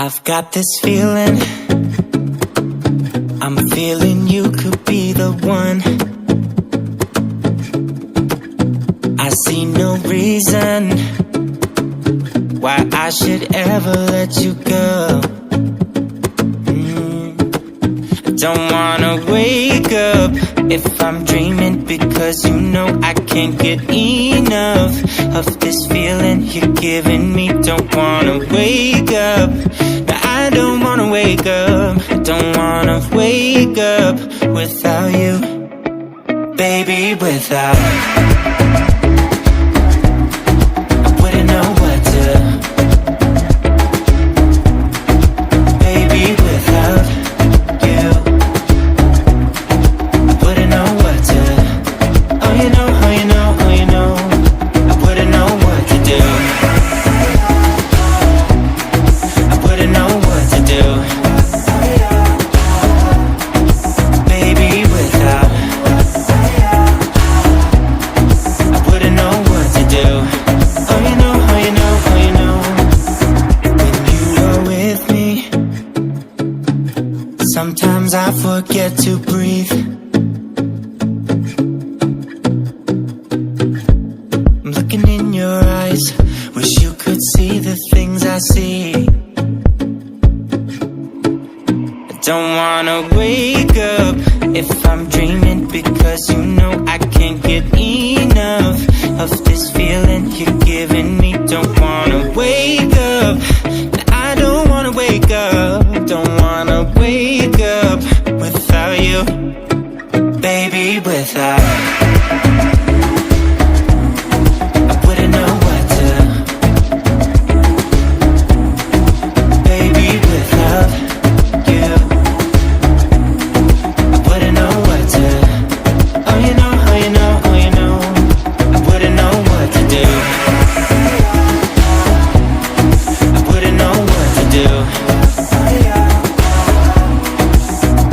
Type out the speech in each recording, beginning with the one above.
I've got this feeling, I'm feeling you could be the one. I see no reason why I should ever let you go. I don't wanna wake up if I'm dreaming, because you know I can't get enough of this feeling you're giving me. Don't wanna wake up, no, I don't wanna wake up. I don't wanna wake up without you, baby, without. I wouldn't know what to, baby, without you. I wouldn't know what to, oh you know, oh you know, oh you know. I wouldn't know what to do, I wouldn't know what to do, baby, without. I wouldn't know what to do, oh you know, oh you know, oh you know. When you are with me, sometimes I forget to breathe. I'm looking in your eyes, wish you could see the things I see. I don't wanna wake up if I'm dreaming, because you know I can't get enough of this feeling you're giving me. Don't wanna wake up, I don't wanna wake up. Don't wanna wake up without you, baby, without. I wouldn't know what to, baby, without you. I wouldn't know what to, oh you know, oh you know, oh you know. I wouldn't know what to do, I wouldn't know what to do,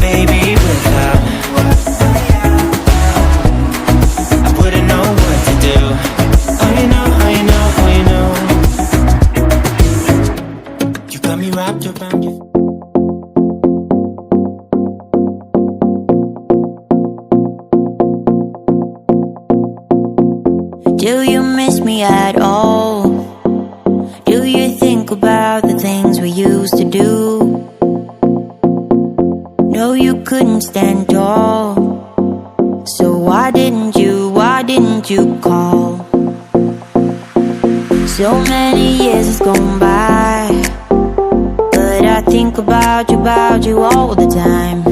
baby, without. I wouldn't know what to do, oh you know, oh you know, oh you know. You got me wrapped around you. Do you miss me at all? Do you think about the things we used to do? No, you couldn't stand tall, so why didn't you call? So many years has gone by, but I think about you all the time.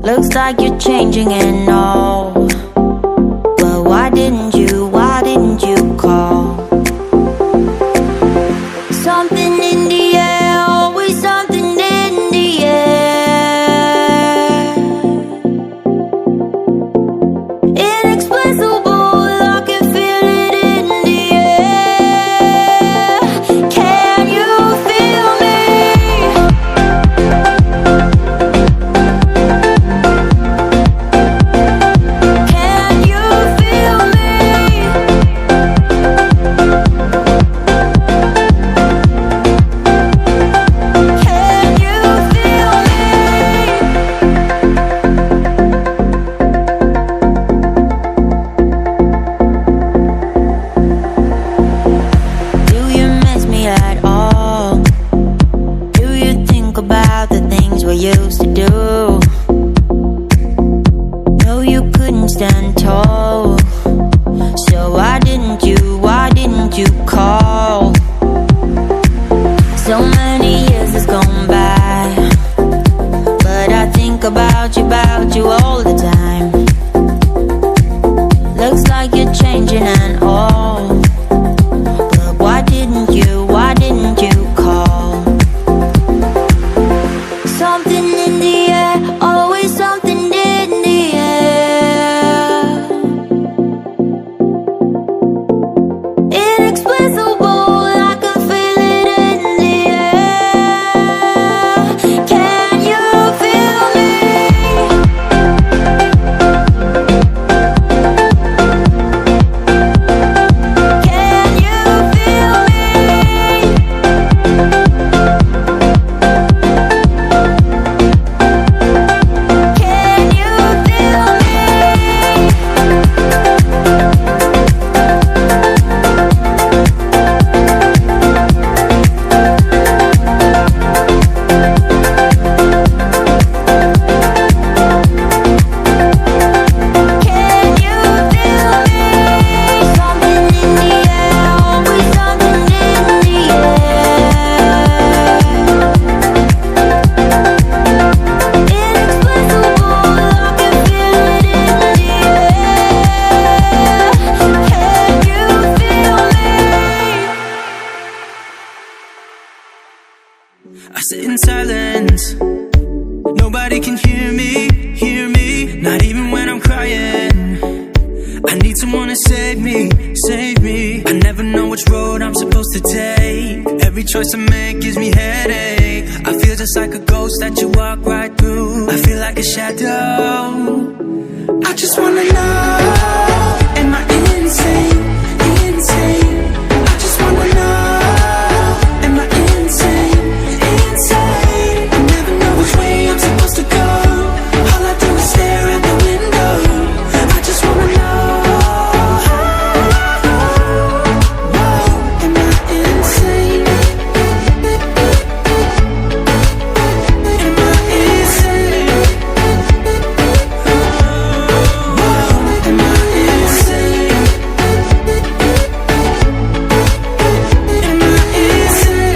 Looks like you're changing and all, but why didn't you call? Something in the air, always something in the air. Inexplicable, I can feel it in the air. Can you feel me? Can you feel me? Can you feel me? Do you miss me at all? Do you think about the things we used to do? No, you couldn't stand tall, so why didn't you call? So many years has gone by, but I think about you all the time. Looks like you're changing and all, but why didn't you call? Something in the air, always something in the air. Inexplicable, I can feel it in the air. Can you feel me? I sit in silence. Nobody can hear me, not even when I'm crying. I need someone to save me. I never know which road I'm supposed to take. Every choice I make gives me headache. I feel just like a ghost that you walk right through. I feel like a shadow. I just wanna know, am I insane? I just wanna know, am I insane? I never know which way I'm supposed to go. All I do is stare out the window. I just wanna know, am I insane? Am I insane? Am I insane? Am I insane?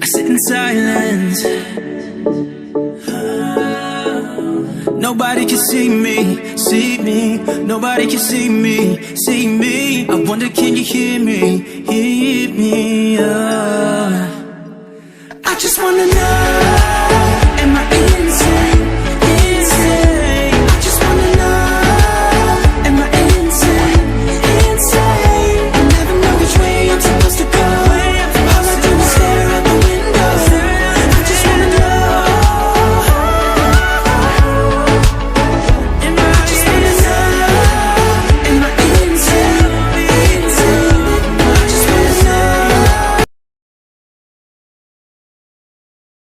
I sit in silence. Nobody can see me. Nobody can see me. I wonder, can you hear me? I just wanna know.